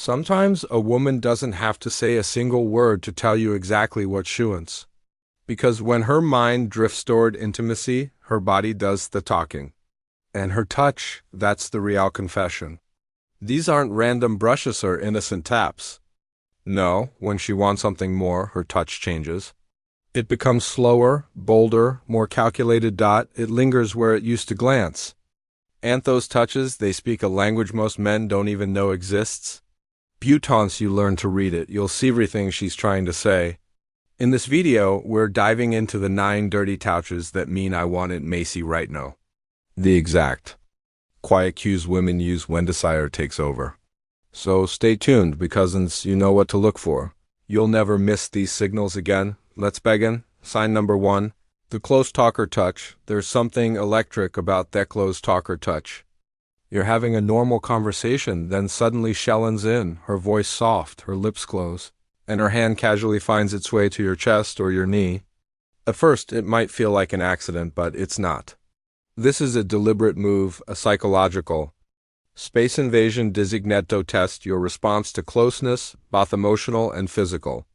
Sometimes a woman doesn't have to say a single word to tell you exactly what she wants. Because when her mind drifts toward intimacy, her body does the talking. And her touch, that's the real confession. These aren't random brushes or innocent taps. No, when she wants something more, her touch changes. It becomes slower, bolder, more calculated. It lingers where it used to glance. And those touches, they speak a language most men don't even know exists. Once you learn to read it, you'll see everything she's trying to say. In this video, we're diving into the 9 dirty touches that mean I want it Macy right now. The exact quiet cues women use when desire takes over. So stay tuned, because you know what to look for. You'll never miss these signals again. Let's begin. Sign number 1. The close talker touch. There's something electric about that close talker touch. You're having a normal conversation, then suddenly Shellens in, her voice soft, her lips close, and her hand casually finds its way to your chest or your knee. At first, it might feel like an accident, but it's not. This is a deliberate move, a psychological. Space invasion designato test your response to closeness, both emotional and physical.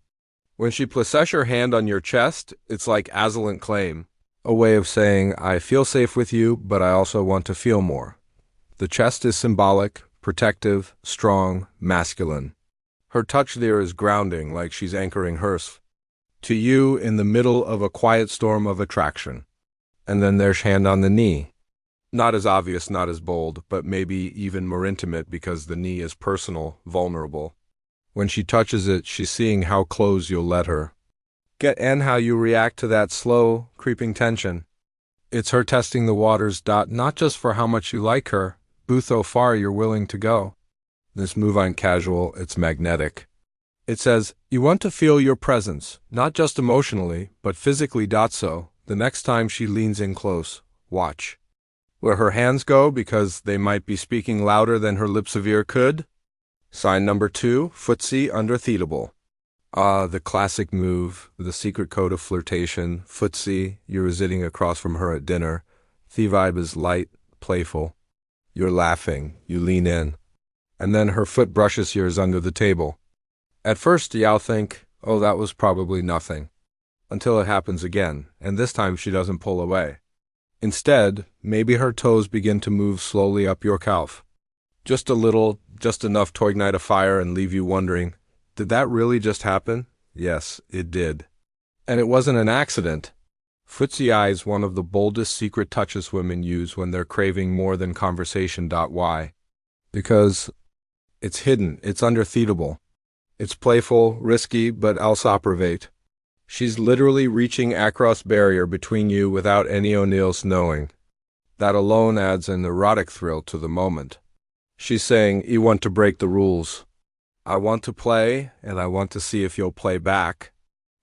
When she places her hand on your chest, it's like asylum claim, a way of saying, I feel safe with you, but I also want to feel more. The chest is symbolic, protective, strong, masculine. Her touch there is grounding, like she's anchoring hers to you in the middle of a quiet storm of attraction. And then there's hand on the knee. Not as obvious, not as bold, but maybe even more intimate because the knee is personal, vulnerable. When she touches it, she's seeing how close you'll let her get and how you react to that slow, creeping tension. It's her testing the waters. Not just for how much you like her, but how far you're willing to go. This move ain't casual, it's magnetic. It says, you want to feel your presence, not just emotionally, but physically. So, the next time she leans in close, watch where her hands go, because they might be speaking louder than her lips of ear could. Sign number 2, footsie undertheatable. The classic move, the secret code of flirtation, footsie. You're sitting across from her at dinner. The vibe is light, playful. You're laughing, you lean in, and then her foot brushes yours under the table. At first, you'll think, oh, that was probably nothing, until it happens again, and this time she doesn't pull away. Instead, maybe her toes begin to move slowly up your calf. Just a little, just enough to ignite a fire and leave you wondering, did that really just happen? Yes, it did. And it wasn't an accident. Footsie eye is one of the boldest secret touches women use when they're craving more than conversation. Why? Because it's hidden, it's undertheatable. It's playful, risky, but also private. She's literally reaching across barrier between you without any O'Neill's knowing. That alone adds an erotic thrill to the moment. She's saying, you want to break the rules. I want to play, and I want to see if you'll play back.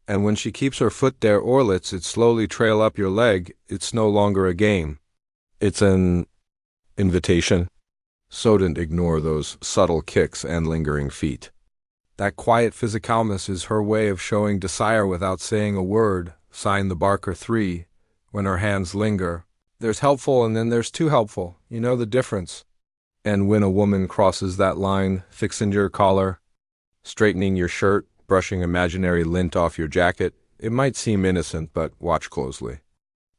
And when she keeps her foot there or lets it slowly trail up your leg, it's no longer a game. It's an invitation. So don't ignore those subtle kicks and lingering feet. That quiet physicalness is her way of showing desire without saying a word. Sign the Barker 3. When her hands linger, there's helpful and then there's too helpful. You know the difference. And when a woman crosses that line, fixing your collar, straightening your shirt, brushing imaginary lint off your jacket, it might seem innocent, but watch closely.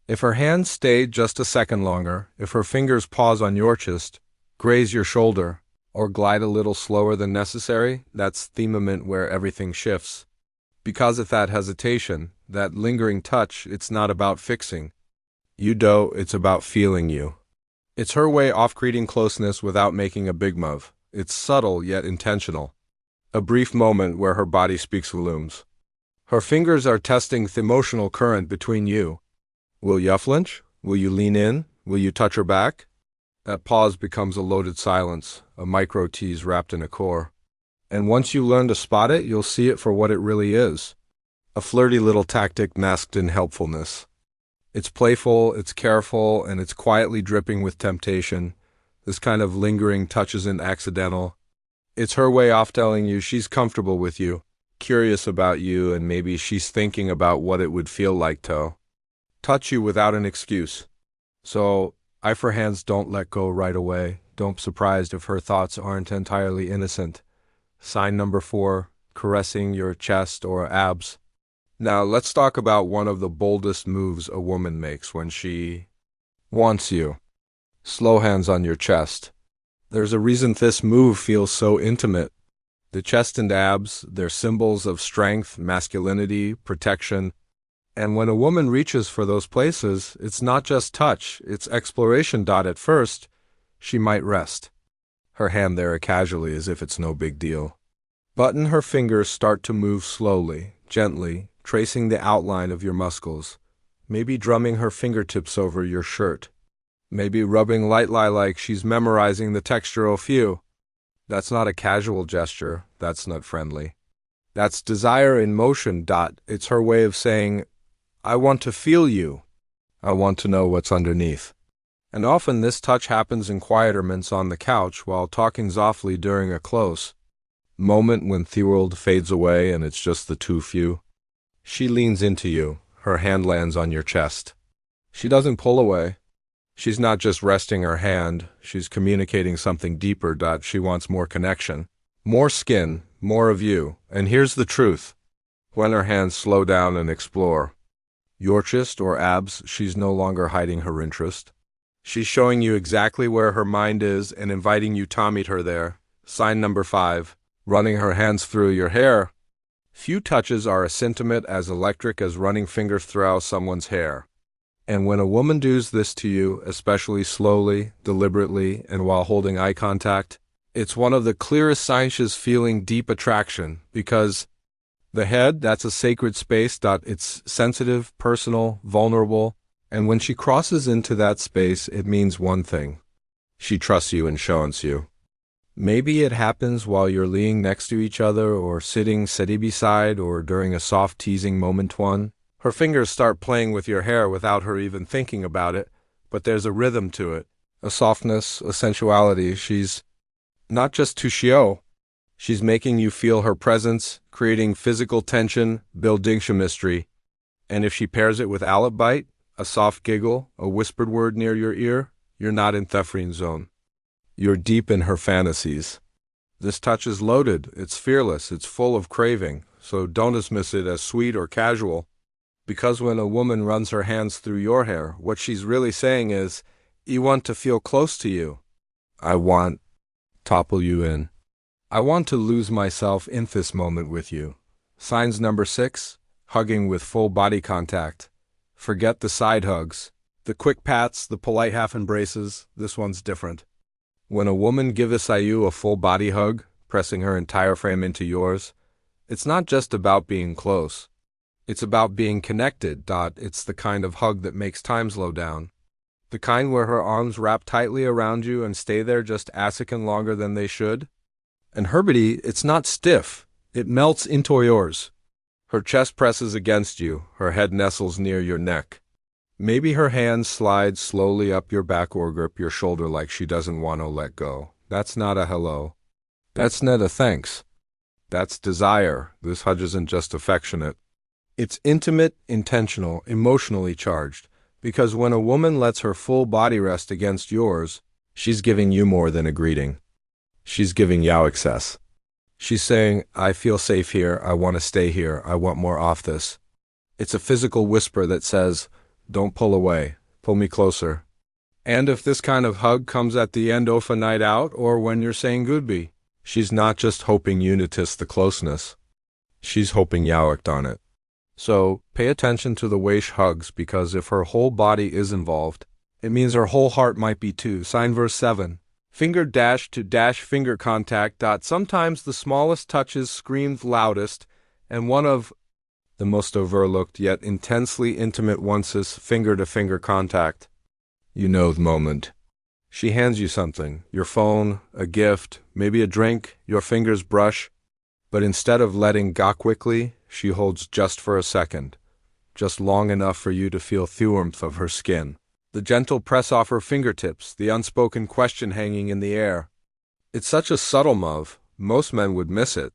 If her hands stay just a second longer, if her fingers pause on your chest, graze your shoulder, or glide a little slower than necessary, that's the moment where everything shifts. Because of that hesitation, that lingering touch, it's not about fixing you, it's about feeling you. It's her way of creating closeness without making a big move. It's subtle yet intentional. A brief moment where her body speaks volumes. Her fingers are testing the emotional current between you. Will you flinch? Will you lean in? Will you touch her back? That pause becomes a loaded silence, a micro tease wrapped in a core. And once you learn to spot it, you'll see it for what it really is. A flirty little tactic masked in helpfulness. It's playful, it's careful, and it's quietly dripping with temptation. This kind of lingering touch isn't accidental. It's her way of telling you she's comfortable with you, curious about you, and maybe she's thinking about what it would feel like to touch you without an excuse. So, eye for hands, don't let go right away. Don't be surprised if her thoughts aren't entirely innocent. Sign number 4, caressing your chest or abs. Now let's talk about one of the boldest moves a woman makes when she wants you. Slow hands on your chest. There's a reason this move feels so intimate. The chest and abs, they're symbols of strength, masculinity, protection. And when a woman reaches for those places, it's not just touch, it's exploration. At first, she might rest, her hand there casually as if it's no big deal. But then her fingers start to move slowly, gently, tracing the outline of your muscles, maybe drumming her fingertips over your shirt, maybe rubbing lightly like she's memorizing the texture of you. That's not a casual gesture, that's not friendly. That's desire in motion. It's her way of saying, I want to feel you. I want to know what's underneath. And often this touch happens in quieter moments on the couch while talking softly during a close moment when the world fades away and it's just the two of you. She leans into you, her hand lands on your chest. She doesn't pull away. She's not just resting her hand, she's communicating something deeper. She wants more connection, more skin, more of you. And here's the truth. When her hands slow down and explore your chest or abs, she's no longer hiding her interest. She's showing you exactly where her mind is and inviting you to meet her there. Sign number 5, running her hands through your hair. Few touches are as intimate, as electric as running fingers through someone's hair. And when a woman does this to you, especially slowly, deliberately, and while holding eye contact, it's one of the clearest signs she's feeling deep attraction, because the head, that's a sacred space. It's sensitive, personal, vulnerable, and when she crosses into that space, it means one thing. She trusts you and shows you. Maybe it happens while you're leaning next to each other or sitting beside or during a soft teasing moment. Her fingers start playing with your hair without her even thinking about it, but there's a rhythm to it, a softness, a sensuality. She's not just to show. She's making you feel her presence, creating physical tension, building chemistry. And if she pairs it with a bite, a soft giggle, a whispered word near your ear, you're not in the free zone. You're deep in her fantasies. This touch is loaded, it's fearless, it's full of craving, so don't dismiss it as sweet or casual. Because when a woman runs her hands through your hair, what she's really saying is, I want to feel close to you. I want to topple you in. I want to lose myself in this moment with you. Signs number 6, hugging with full body contact. Forget the side hugs, the quick pats, the polite half embraces. This one's different. When a woman gives you a full body hug, pressing her entire frame into yours, it's not just about being close. It's about being connected. It's the kind of hug that makes time slow down. The kind where her arms wrap tightly around you and stay there just a second longer than they should. And her body, it's not stiff. It melts into yours. Her chest presses against you. Her head nestles near your neck. Maybe her hand slides slowly up your back or grip your shoulder like she doesn't want to let go. That's not a hello. That's not a thanks. That's desire. This hug isn't just affectionate. It's intimate, intentional, emotionally charged. Because when a woman lets her full body rest against yours, she's giving you more than a greeting. She's giving you access. She's saying, I feel safe here, I want to stay here, I want more off this. It's a physical whisper that says, don't pull away, pull me closer. And if this kind of hug comes at the end of a night out or when you're saying goodbye, she's not just hoping you notice the closeness. She's hoping you act on it. So, pay attention to the way she hugs, because if her whole body is involved, it means her whole heart might be too. Sign verse 7. Finger dash to dash finger contact. Sometimes the smallest touches screamed loudest, and one of the most overlooked yet intensely intimate ones is finger-to-finger contact. You know the moment. She hands you something, your phone, a gift, maybe a drink, your fingers brush, but instead of letting go quickly, she holds just for a second, just long enough for you to feel the warmth of her skin. The gentle press off her fingertips, the unspoken question hanging in the air. It's such a subtle move, most men would miss it.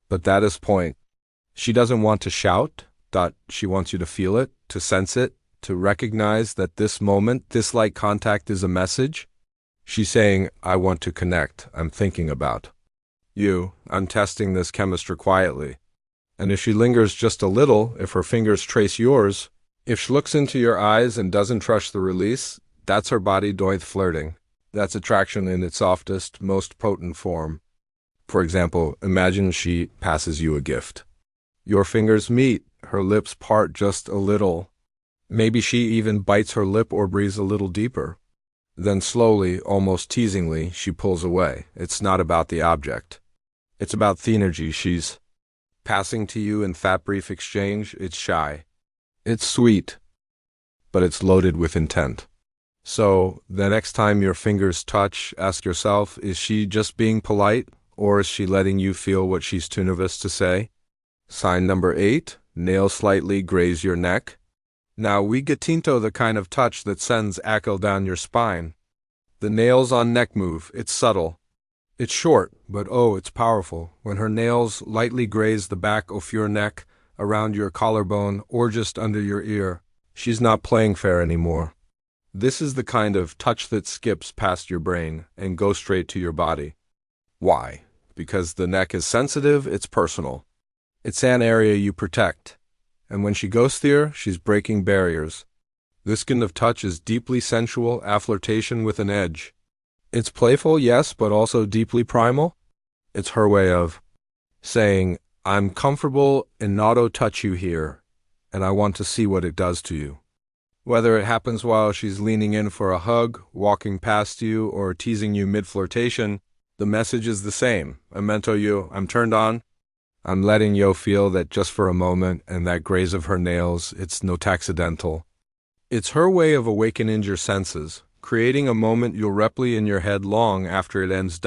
But that is point. She doesn't want to shout, she wants you to feel it, to sense it, to recognize that this moment, this light contact is a message. She's saying, I want to connect, I'm thinking about I'm testing this chemistry quietly. And if she lingers just a little, if her fingers trace yours, if she looks into your eyes and doesn't rush the release, that's her body doing flirting. That's attraction in its softest, most potent form. For example, imagine she passes you a gift. Your fingers meet, her lips part just a little. Maybe she even bites her lip or breathes a little deeper. Then slowly, almost teasingly, she pulls away. It's not about the object. It's about the energy she's passing to you in that brief exchange. It's shy. It's sweet, but it's loaded with intent. So, the next time your fingers touch, ask yourself, is she just being polite, or is she letting you feel what she's too nervous to say? Sign number 8, nails slightly graze your neck. Now we get into the kind of touch that sends echo down your spine. The nails on neck move, it's subtle. It's short, but oh, it's powerful. When her nails lightly graze the back of your neck, around your collarbone, or just under your ear, she's not playing fair anymore. This is the kind of touch that skips past your brain and goes straight to your body. Why? Because the neck is sensitive, it's personal. It's an area you protect. And when she goes there, she's breaking barriers. This kind of touch is deeply sensual, a flirtation with an edge. It's playful, yes, but also deeply primal. It's her way of saying, I'm comfortable and not touch you here, and I want to see what it does to you. Whether it happens while she's leaning in for a hug, walking past you, or teasing you mid-flirtation, the message is the same. I meant you, I'm turned on. I'm letting you feel that just for a moment, and that graze of her nails, it's no accidental. It's her way of awakening your senses, creating a moment you'll replay in your head long after it ends.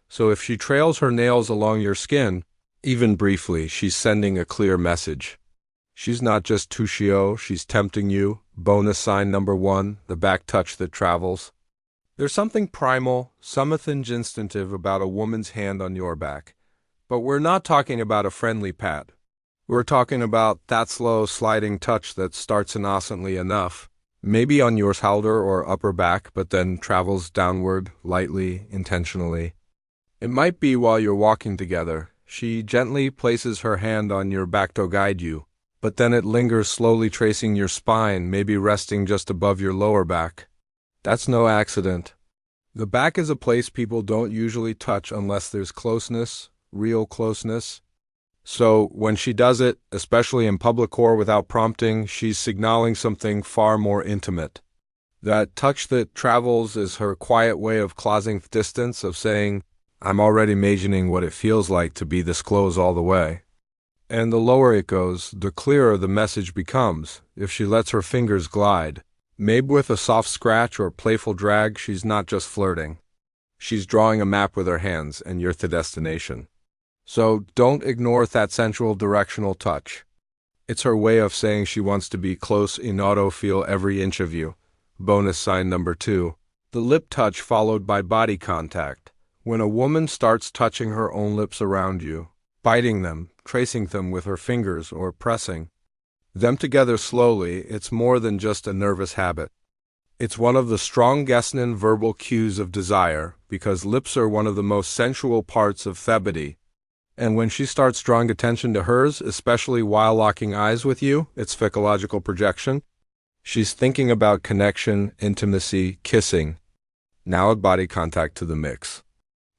So if she trails her nails along your skin, even briefly, she's sending a clear message. She's not just touchio, she's tempting you. Bonus sign number 1, the back touch that travels. There's something primal, something instinctive about a woman's hand on your back. But we're not talking about a friendly pat. We're talking about that slow, sliding touch that starts innocently enough, maybe on your shoulder or upper back, but then travels downward, lightly, intentionally. It might be while you're walking together. She gently places her hand on your back to guide you, but then it lingers slowly tracing your spine, maybe resting just above your lower back. That's no accident. The back is a place people don't usually touch unless there's closeness, real closeness. So when she does it, especially in public or without prompting, she's signaling something far more intimate. That touch that travels is her quiet way of closing distance, of saying, I'm already imagining what it feels like to be this close all the way. And the lower it goes, the clearer the message becomes. If she lets her fingers glide, maybe with a soft scratch or playful drag, she's not just flirting. She's drawing a map with her hands, and you're the destination. So don't ignore that sensual directional touch. It's her way of saying she wants to be close enough to feel every inch of you. Bonus sign number 2, the lip touch followed by body contact. When a woman starts touching her own lips around you, biting them, tracing them with her fingers, or pressing them together slowly, it's more than just a nervous habit. It's one of the strongest non-verbal cues of desire, because lips are one of the most sensual parts of Thebody. And when she starts drawing attention to hers, especially while locking eyes with you, it's psychological projection. She's thinking about connection, intimacy, kissing. Now add body contact to the mix.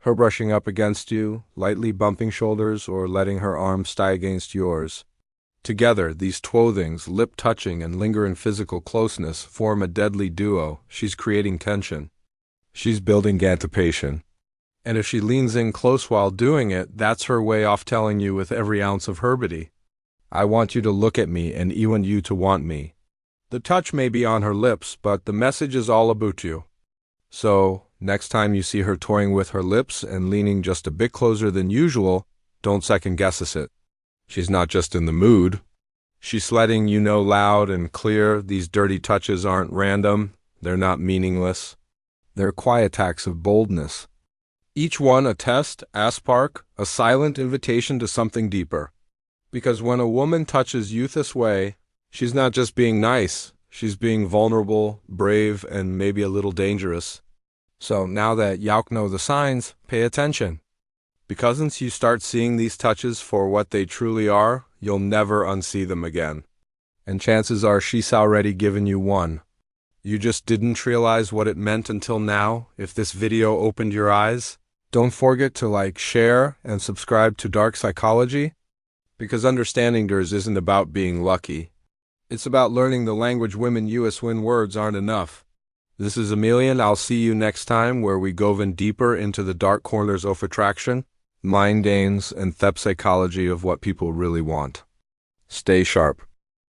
Her brushing up against you, lightly bumping shoulders, or letting her arms tie against yours. Together, these two things, lip touching and lingering physical closeness, form a deadly duo. She's creating tension. She's building anticipation. And if she leans in close while doing it, that's her way of telling you with every ounce of her body, I want you to look at me and I want you to want me. The touch may be on her lips, but the message is all about you. So, next time you see her toying with her lips and leaning just a bit closer than usual, don't second guess it. She's not just in the mood. She's letting you know loud and clear these dirty touches aren't random, they're not meaningless. They're quiet acts of boldness. Each one a test, a spark, a silent invitation to something deeper. Because when a woman touches you this way, she's not just being nice, she's being vulnerable, brave, and maybe a little dangerous. So now that y'all know the signs, pay attention. Because once you start seeing these touches for what they truly are, you'll never unsee them again. And chances are she's already given you one. You just didn't realize what it meant until now. If this video opened your eyes, don't forget to like, share, and subscribe to Dark Psychology, because understanding yours isn't about being lucky. It's about learning the language women use when words aren't enough. This is Emilian. I'll see you next time where we go in deeper into the dark corners of attraction, mind games, and the psychology of what people really want. Stay sharp.